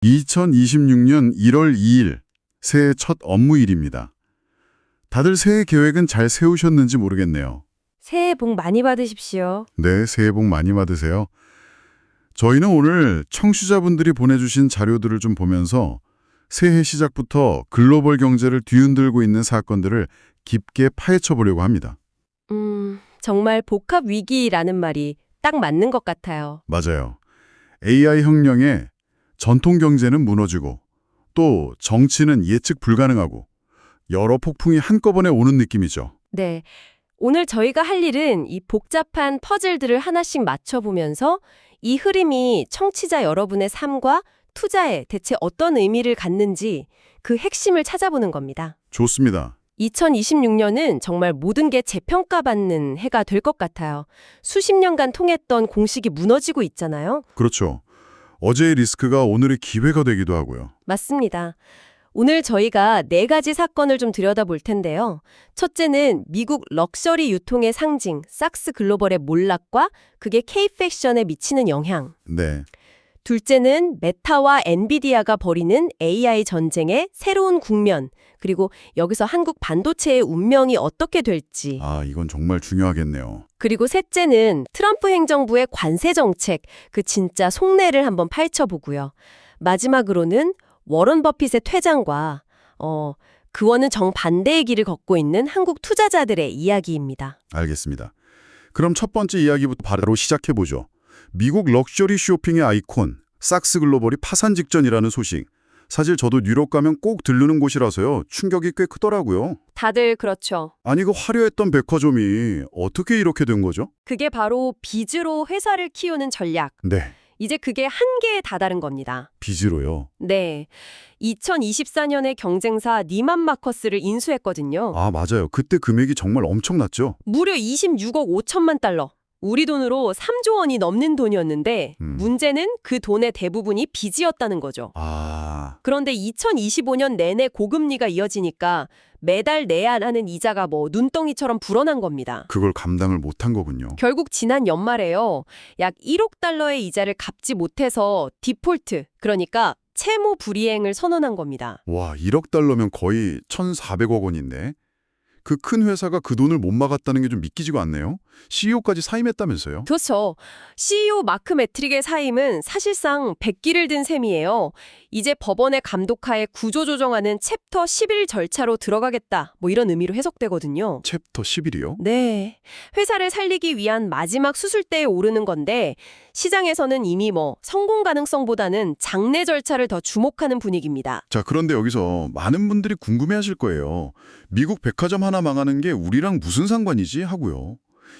2026년 1월 2일, 새해 첫 업무일입니다. 다들 새해 계획은 잘 세우셨는지 모르겠네요. 새해 복 많이 받으십시오. 네, 새해 복 많이 받으세요. 저희는 오늘 청취자분들이 보내주신 자료들을 좀 보면서 새해 시작부터 글로벌 경제를 뒤흔들고 있는 사건들을 깊게 파헤쳐 보려고 합니다. 정말 복합 위기라는 말이 딱 맞는 것 같아요. 맞아요. AI 혁명에 전통 경제는 무너지고 또 정치는 예측 불가능하고 여러 폭풍이 한꺼번에 오는 느낌이죠. 네. 오늘 저희가 할 일은 이 복잡한 퍼즐들을 하나씩 맞춰보면서 이 흐름이 청취자 여러분의 삶과 투자에 대체 어떤 의미를 갖는지 그 핵심을 찾아보는 겁니다. 좋습니다. 2026년은 정말 모든 게 재평가받는 해가 될 것 같아요. 수십 년간 통했던 공식이 무너지고 있잖아요. 그렇죠. 어제의 리스크가 오늘의 기회가 되기도 하고요. 맞습니다. 오늘 저희가 4가지 사건을 좀 들여다볼 텐데요. 첫째는 미국 럭셔리 유통의 상징, 삭스 글로벌의 몰락과 그게 K-패션에 미치는 영향. 네. 둘째는 메타와 엔비디아가 벌이는 AI 전쟁의 새로운 국면, 그리고 여기서 한국 반도체의 운명이 어떻게 될지. 이건 정말 중요하겠네요. 그리고 셋째는 트럼프 행정부의 관세 정책, 그 진짜 속내를 한번 파헤쳐보고요. 마지막으로는 워런 버핏의 퇴장과 그와는 정반대의 길을 걷고 있는 한국 투자자들의 이야기입니다. 알겠습니다. 그럼 첫 번째 이야기부터 바로 시작해보죠. 미국 럭셔리 쇼핑의 아이콘, 삭스 글로벌이 파산 직전이라는 소식. 사실 저도 유럽 가면 꼭 들르는 곳이라서요. 충격이 꽤 크더라고요. 다들 그렇죠. 아니, 그 화려했던 백화점이 어떻게 이렇게 된 거죠? 그게 바로 빚으로 회사를 키우는 전략. 네, 이제 그게 한계에 다다른 겁니다. 빚으로요. 네. 2024년에 경쟁사 니만 마커스를 인수했거든요. 맞아요. 그때 금액이 정말 엄청났죠? 무려 26억 5천만 달러. 우리 돈으로 3조 원이 넘는 돈이었는데 문제는 그 돈의 대부분이 빚이었다는 거죠. 그런데 2025년 내내 고금리가 이어지니까 매달 내야 하는 이자가 눈덩이처럼 불어난 겁니다. 그걸 감당을 못한 거군요. 결국 지난 연말에요. 약 1억 달러의 이자를 갚지 못해서 디폴트, 그러니까 채무 불이행을 선언한 겁니다. 와, 1억 달러면 거의 1,400억 원인데 그 큰 회사가 그 돈을 못 막았다는 게 좀 믿기지가 않네요. CEO까지 사임했다면서요? 그렇죠. CEO 마크 매트릭의 사임은 사실상 백기를 든 셈이에요. 이제 법원의 감독하에 구조조정하는 챕터 11 절차로 들어가겠다. 이런 의미로 해석되거든요. 챕터 11이요? 네. 회사를 살리기 위한 마지막 수술대에 오르는 건데 시장에서는 이미 성공 가능성보다는 장례 절차를 더 주목하는 분위기입니다. 자, 그런데 여기서 많은 분들이 궁금해하실 거예요. 미국 백화점 하나 망하는 게 우리랑 무슨 상관이지? 하고요.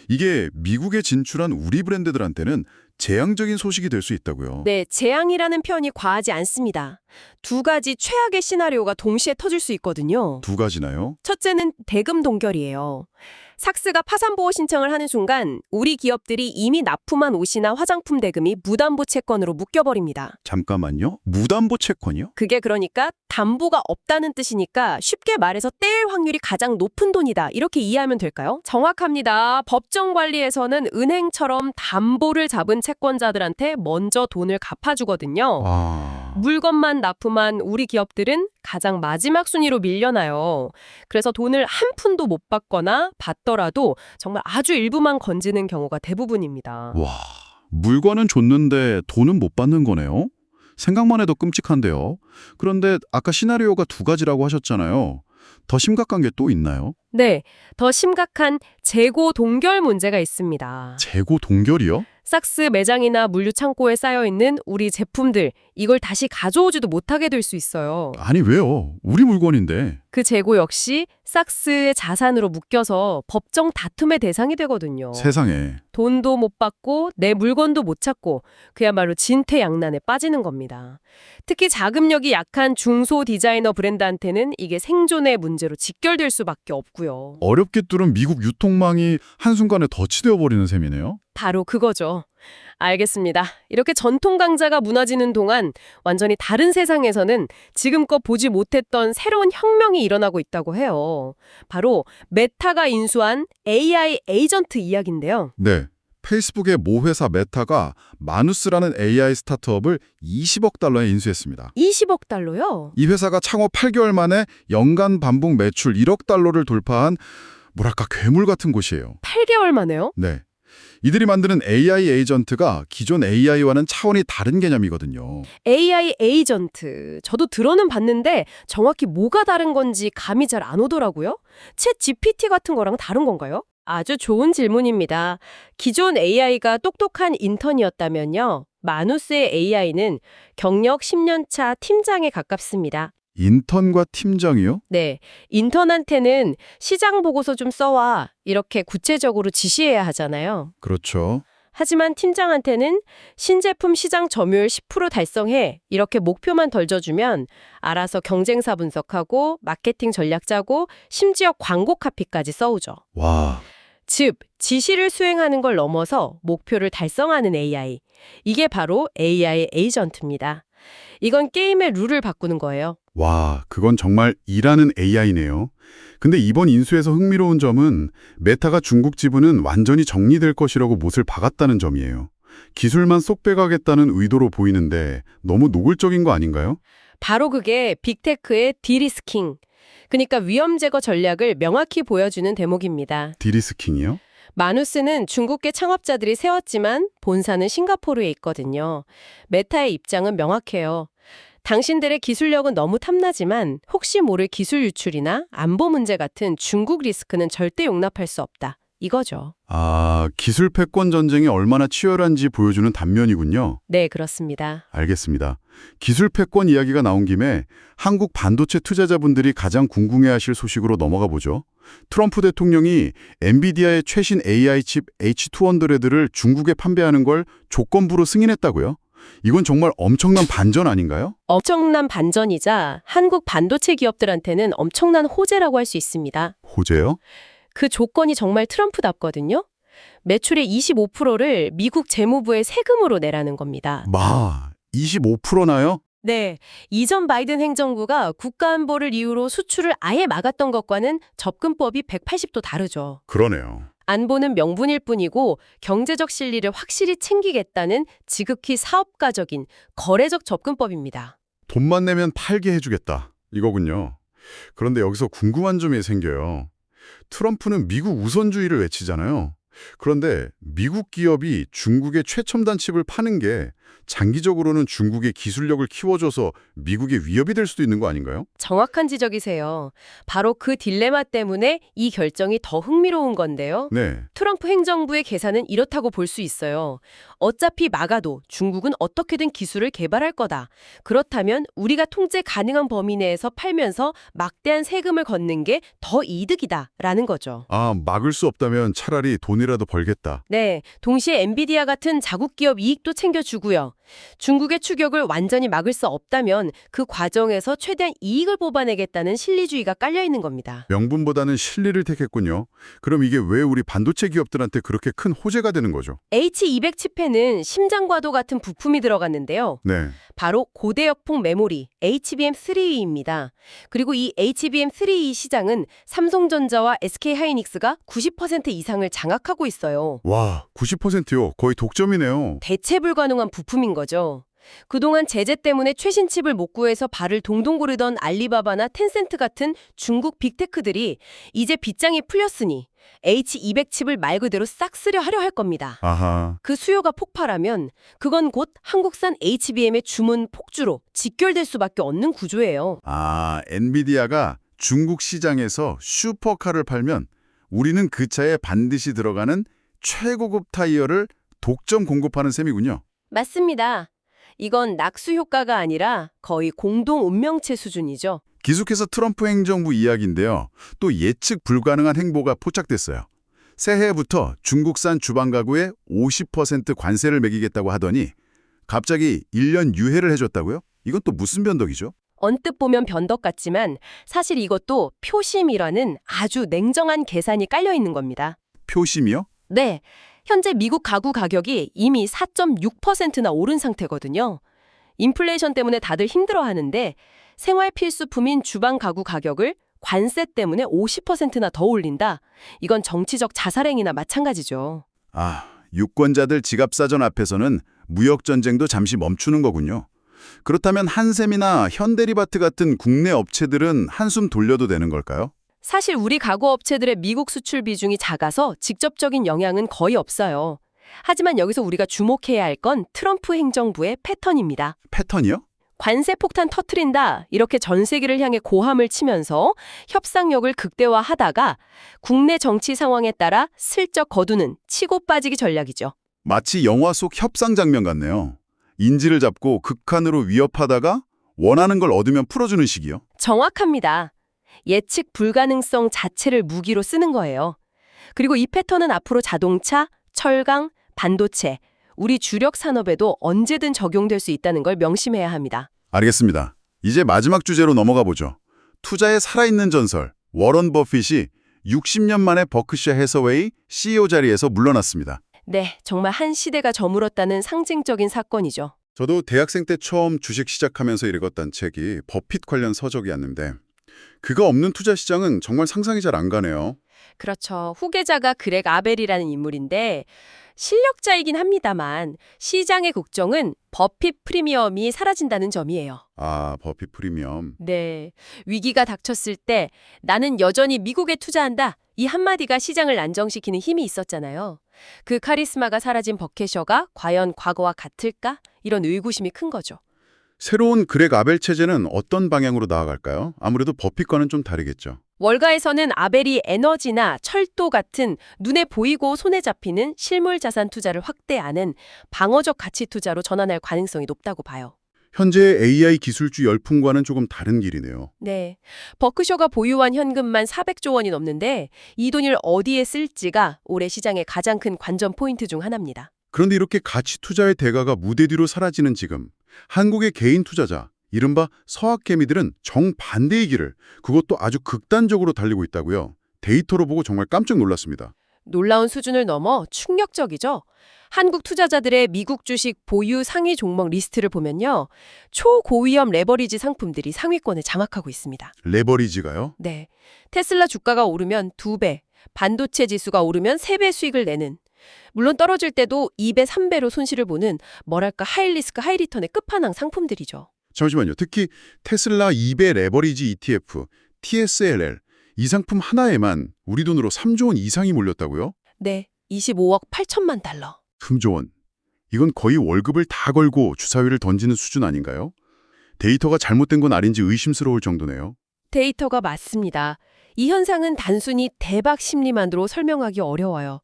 이게 미국에 진출한 우리 브랜드들한테는 재앙적인 소식이 될 수 있다고요. 네, 재앙이라는 표현이 과하지 않습니다. 2가지 최악의 시나리오가 동시에 터질 수 있거든요. 2가지나요? 첫째는 대금 동결이에요. 삭스가 파산보호 신청을 하는 순간 우리 기업들이 이미 납품한 옷이나 화장품 대금이 무담보 채권으로 묶여버립니다. 잠깐만요. 무담보 채권이요? 그게 그러니까 담보가 없다는 뜻이니까 쉽게 말해서 떼일 확률이 가장 높은 돈이다. 이렇게 이해하면 될까요? 정확합니다. 법정 관리에서는 은행처럼 담보를 잡은 채권자들한테 먼저 돈을 갚아주거든요. 물건만 납품한 우리 기업들은 가장 마지막 순위로 밀려나요. 그래서 돈을 한 푼도 못 받거나 받더라도 정말 아주 일부만 건지는 경우가 대부분입니다. 와, 물건은 줬는데 돈은 못 받는 거네요? 생각만 해도 끔찍한데요. 그런데 아까 시나리오가 2가지라고 하셨잖아요. 더 심각한 게 또 있나요? 네, 더 심각한 재고 동결 문제가 있습니다. 재고 동결이요? 삭스 매장이나 물류 창고에 쌓여있는 우리 제품들, 이걸 다시 가져오지도 못하게 될 수 있어요. 아니, 왜요? 우리 물건인데. 그 재고 역시 삭스의 자산으로 묶여서 법정 다툼의 대상이 되거든요. 세상에. 돈도 못 받고 내 물건도 못 찾고 그야말로 진퇴양난에 빠지는 겁니다. 특히 자금력이 약한 중소 디자이너 브랜드한테는 이게 생존의 문제로 직결될 수밖에 없고요. 어렵게 뚫은 미국 유통망이 한순간에 덫이 되어버리는 셈이네요. 바로 그거죠. 알겠습니다. 이렇게 전통 강자가 무너지는 동안 완전히 다른 세상에서는 지금껏 보지 못했던 새로운 혁명이 일어나고 있다고 해요. 바로 메타가 인수한 AI 에이전트 이야기인데요. 네. 페이스북의 모 회사 메타가 마누스라는 AI 스타트업을 20억 달러에 인수했습니다. 20억 달러요? 이 회사가 창업 8개월 만에 연간 반복 매출 1억 달러를 돌파한 뭐랄까 괴물 같은 곳이에요. 8개월 만에요? 네. 이들이 만드는 AI 에이전트가 기존 AI와는 차원이 다른 개념이거든요. AI 에이전트. 저도 들어는 봤는데 정확히 뭐가 다른 건지 감이 잘 안 오더라고요. 챗 GPT 같은 거랑 다른 건가요? 아주 좋은 질문입니다. 기존 AI가 똑똑한 인턴이었다면요. 마누스의 AI는 경력 10년 차 팀장에 가깝습니다. 인턴과 팀장이요? 네, 인턴한테는 시장 보고서 좀 써와 이렇게 구체적으로 지시해야 하잖아요. 그렇죠. 하지만 팀장한테는 신제품 시장 점유율 10% 달성해 이렇게 목표만 던져주면 알아서 경쟁사 분석하고 마케팅 전략 짜고 심지어 광고 카피까지 써오죠. 와, 즉, 지시를 수행하는 걸 넘어서 목표를 달성하는 AI. 이게 바로 AI 에이전트입니다. 이건 게임의 룰을 바꾸는 거예요. 와, 그건 정말 일하는 AI네요. 근데 이번 인수에서 흥미로운 점은 메타가 중국 지분은 완전히 정리될 것이라고 못을 박았다는 점이에요. 기술만 쏙 빼가겠다는 의도로 보이는데 너무 노골적인 거 아닌가요? 바로 그게 빅테크의 디리스킹. 그러니까 위험 제거 전략을 명확히 보여주는 대목입니다. 디리스킹이요? 마누스는 중국계 창업자들이 세웠지만 본사는 싱가포르에 있거든요. 메타의 입장은 명확해요. 당신들의 기술력은 너무 탐나지만 혹시 모를 기술 유출이나 안보 문제 같은 중국 리스크는 절대 용납할 수 없다. 이거죠. 아, 기술 패권 전쟁이 얼마나 치열한지 보여주는 단면이군요. 네, 그렇습니다. 알겠습니다. 기술 패권 이야기가 나온 김에 한국 반도체 투자자분들이 가장 궁금해하실 소식으로 넘어가 보죠. 트럼프 대통령이 엔비디아의 최신 AI 칩 H200를 중국에 판매하는 걸 조건부로 승인했다고요? 이건 정말 엄청난 반전 아닌가요? 엄청난 반전이자 한국 반도체 기업들한테는 엄청난 호재라고 할 수 있습니다. 호재요? 그 조건이 정말 트럼프답거든요. 매출의 25%를 미국 재무부에 세금으로 내라는 겁니다. 25%나요? 네, 이전 바이든 행정부가 국가안보를 이유로 수출을 아예 막았던 것과는 접근법이 180도 다르죠. 그러네요. 안보는 명분일 뿐이고 경제적 실리를 확실히 챙기겠다는 지극히 사업가적인 거래적 접근법입니다. 돈만 내면 팔게 해주겠다. 이거군요. 그런데 여기서 궁금한 점이 생겨요. 트럼프는 미국 우선주의를 외치잖아요. 그런데 미국 기업이 중국의 최첨단 칩을 파는 게 장기적으로는 중국의 기술력을 키워줘서 미국의 위협이 될 수도 있는 거 아닌가요? 정확한 지적이세요. 바로 그 딜레마 때문에 이 결정이 더 흥미로운 건데요. 네. 트럼프 행정부의 계산은 이렇다고 볼 수 있어요. 어차피 막아도 중국은 어떻게든 기술을 개발할 거다. 그렇다면 우리가 통제 가능한 범위 내에서 팔면서 막대한 세금을 걷는 게 더 이득이다라는 거죠. 아, 막을 수 없다면 차라리 돈이라도 벌겠다. 네, 동시에 엔비디아 같은 자국 기업 이익도 챙겨주고요. 중국의 추격을 완전히 막을 수 없다면 그 과정에서 최대한 이익을 뽑아내겠다는 실리주의가 깔려 있는 겁니다. 명분보다는 실리를 택했군요. 그럼 이게 왜 우리 반도체 기업들한테 그렇게 큰 호재가 되는 거죠? H200 칩에는 심장과도 같은 부품이 들어갔는데요. 네. 바로 고대역폭 메모리 HBM3E입니다. 그리고 이 HBM3E 시장은 삼성전자와 SK하이닉스가 90% 이상을 장악하고 있어요. 와, 90%요. 거의 독점이네요. 대체 불가능한 부품인 거죠. 그동안 제재 때문에 최신 칩을 못 구해서 발을 동동 구르던 알리바바나 텐센트 같은 중국 빅테크들이 이제 빗장이 풀렸으니 H200 칩을 말 그대로 싹 쓰려 하려 할 겁니다. 아하. 그 수요가 폭발하면 그건 곧 한국산 HBM의 주문 폭주로 직결될 수밖에 없는 구조예요. 아, 엔비디아가 중국 시장에서 슈퍼카를 팔면 우리는 그 차에 반드시 들어가는 최고급 타이어를 독점 공급하는 셈이군요. 맞습니다. 이건 낙수 효과가 아니라 거의 공동 운명체 수준이죠. 계속해서 트럼프 행정부 이야기인데요. 또 예측 불가능한 행보가 포착됐어요. 새해부터 중국산 주방 가구에 50% 관세를 매기겠다고 하더니 갑자기 1년 유예를 해줬다고요? 이건 또 무슨 변덕이죠? 언뜻 보면 변덕 같지만 사실 이것도 표심이라는 아주 냉정한 계산이 깔려 있는 겁니다. 표심이요? 네, 현재 미국 가구 가격이 이미 4.6%나 오른 상태거든요. 인플레이션 때문에 다들 힘들어하는데 생활 필수품인 주방 가구 가격을 관세 때문에 50%나 더 올린다. 이건 정치적 자살행위나 마찬가지죠. 아, 유권자들 지갑사전 앞에서는 무역전쟁도 잠시 멈추는 거군요. 그렇다면 한샘이나 현대리바트 같은 국내 업체들은 한숨 돌려도 되는 걸까요? 사실 우리 가구 업체들의 미국 수출 비중이 작아서 직접적인 영향은 거의 없어요. 하지만 여기서 우리가 주목해야 할 건 트럼프 행정부의 패턴입니다. 패턴이요? 관세 폭탄 터트린다 이렇게 전 세계를 향해 고함을 치면서 협상력을 극대화하다가 국내 정치 상황에 따라 슬쩍 거두는 치고 빠지기 전략이죠. 마치 영화 속 협상 장면 같네요. 인지를 잡고 극한으로 위협하다가 원하는 걸 얻으면 풀어주는 식이요. 정확합니다. 예측 불가능성 자체를 무기로 쓰는 거예요. 그리고 이 패턴은 앞으로 자동차, 철강, 반도체, 우리 주력 산업에도 언제든 적용될 수 있다는 걸 명심해야 합니다. 알겠습니다. 이제 마지막 주제로 넘어가 보죠. 투자의 살아있는 전설, 워런 버핏이 60년 만에 버크셔 해서웨이 CEO 자리에서 물러났습니다. 네, 정말 한 시대가 저물었다는 상징적인 사건이죠. 저도 대학생 때 처음 주식 시작하면서 읽었던 책이 버핏 관련 서적이었는데 그가 없는 투자 시장은 정말 상상이 잘 안 가네요. 그렇죠. 후계자가 그렉 아벨이라는 인물인데 실력자이긴 합니다만 시장의 국정은 버핏 프리미엄이 사라진다는 점이에요. 아, 버핏 프리미엄. 네. 위기가 닥쳤을 때 나는 여전히 미국에 투자한다. 이 한마디가 시장을 안정시키는 힘이 있었잖아요. 그 카리스마가 사라진 버켓셔가 과연 과거와 같을까? 이런 의구심이 큰 거죠. 새로운 그렉 아벨 체제는 어떤 방향으로 나아갈까요? 아무래도 버핏과는 좀 다르겠죠. 월가에서는 아벨이 에너지나 철도 같은 눈에 보이고 손에 잡히는 실물 자산 투자를 확대하는 방어적 가치 투자로 전환할 가능성이 높다고 봐요. 현재의 AI 기술주 열풍과는 조금 다른 길이네요. 네. 버크셔가 보유한 현금만 400조 원이 넘는데 이 돈을 어디에 쓸지가 올해 시장의 가장 큰 관전 포인트 중 하나입니다. 그런데 이렇게 가치 투자의 대가가 무대 뒤로 사라지는 지금 한국의 개인 투자자, 이른바 서학개미들은 정반대의 길을 그것도 아주 극단적으로 달리고 있다고요. 데이터로 보고 정말 깜짝 놀랐습니다. 놀라운 수준을 넘어 충격적이죠. 한국 투자자들의 미국 주식 보유 상위 종목 리스트를 보면요. 초고위험 레버리지 상품들이 상위권을 장악하고 있습니다. 레버리지가요? 네. 테슬라 주가가 오르면 2배, 반도체 지수가 오르면 3배 수익을 내는, 물론 떨어질 때도 2배, 3배로 손실을 보는 뭐랄까 하이리스크 하이리턴의 끝판왕 상품들이죠. 잠시만요. 특히 테슬라 2배 레버리지 ETF, TSLL, 이 상품 하나에만 우리 돈으로 3조 원 이상이 몰렸다고요? 네. 25억 8천만 달러. 3조 원. 이건 거의 월급을 다 걸고 주사위를 던지는 수준 아닌가요? 데이터가 잘못된 건 아닌지 의심스러울 정도네요. 데이터가 맞습니다. 이 현상은 단순히 대박 심리만으로 설명하기 어려워요.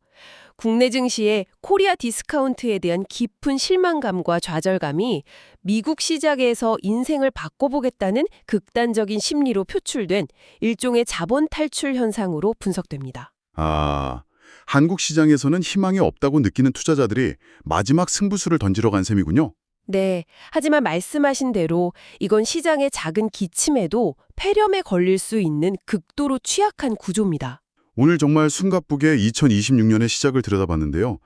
국내 증시의 코리아 디스카운트에 대한 깊은 실망감과 좌절감이 미국 시장에서 인생을 바꿔보겠다는 극단적인 심리로 표출된 일종의 자본 탈출 현상으로 분석됩니다. 아, 한국 시장에서는 희망이 없다고 느끼는 투자자들이 마지막 승부수를 던지러 간 셈이군요. 네, 하지만 말씀하신 대로 이건 시장의 작은 기침에도 폐렴에 걸릴 수 있는 극도로 취약한 구조입니다. 오늘 정말 숨가쁘게 2026년의 시작을 들여다봤는데요.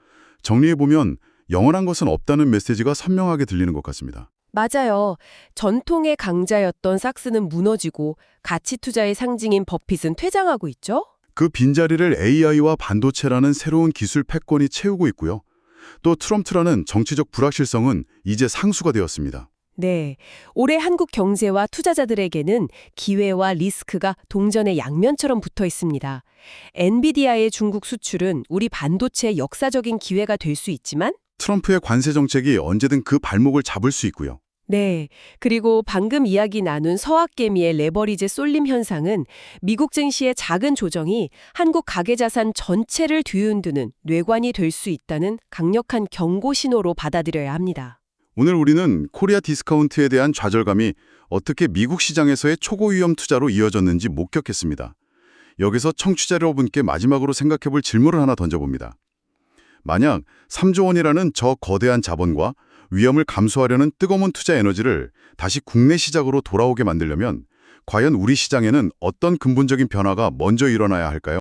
정리해보면 영원한 것은 없다는 메시지가 선명하게 들리는 것 같습니다. 맞아요. 전통의 강자였던 삭스는 무너지고 가치 투자의 상징인 버핏은 퇴장하고 있죠? 그 빈자리를 AI와 반도체라는 새로운 기술 패권이 채우고 있고요. 또 트럼프라는 정치적 불확실성은 이제 상수가 되었습니다. 네. 올해 한국 경제와 투자자들에게는 기회와 리스크가 동전의 양면처럼 붙어 있습니다. 엔비디아의 중국 수출은 우리 반도체의 역사적인 기회가 될 수 있지만 트럼프의 관세 정책이 언제든 그 발목을 잡을 수 있고요. 네. 그리고 방금 이야기 나눈 서학개미의 레버리지 쏠림 현상은 미국 증시의 작은 조정이 한국 가계자산 전체를 뒤흔드는 뇌관이 될 수 있다는 강력한 경고 신호로 받아들여야 합니다. 오늘 우리는 코리아 디스카운트에 대한 좌절감이 어떻게 미국 시장에서의 초고위험 투자로 이어졌는지 목격했습니다. 여기서 청취자 여러분께 마지막으로 생각해볼 질문을 하나 던져봅니다. 만약 3조 원이라는 저 거대한 자본과 위험을 감수하려는 뜨거운 투자 에너지를 다시 국내 시장으로 돌아오게 만들려면 과연 우리 시장에는 어떤 근본적인 변화가 먼저 일어나야 할까요?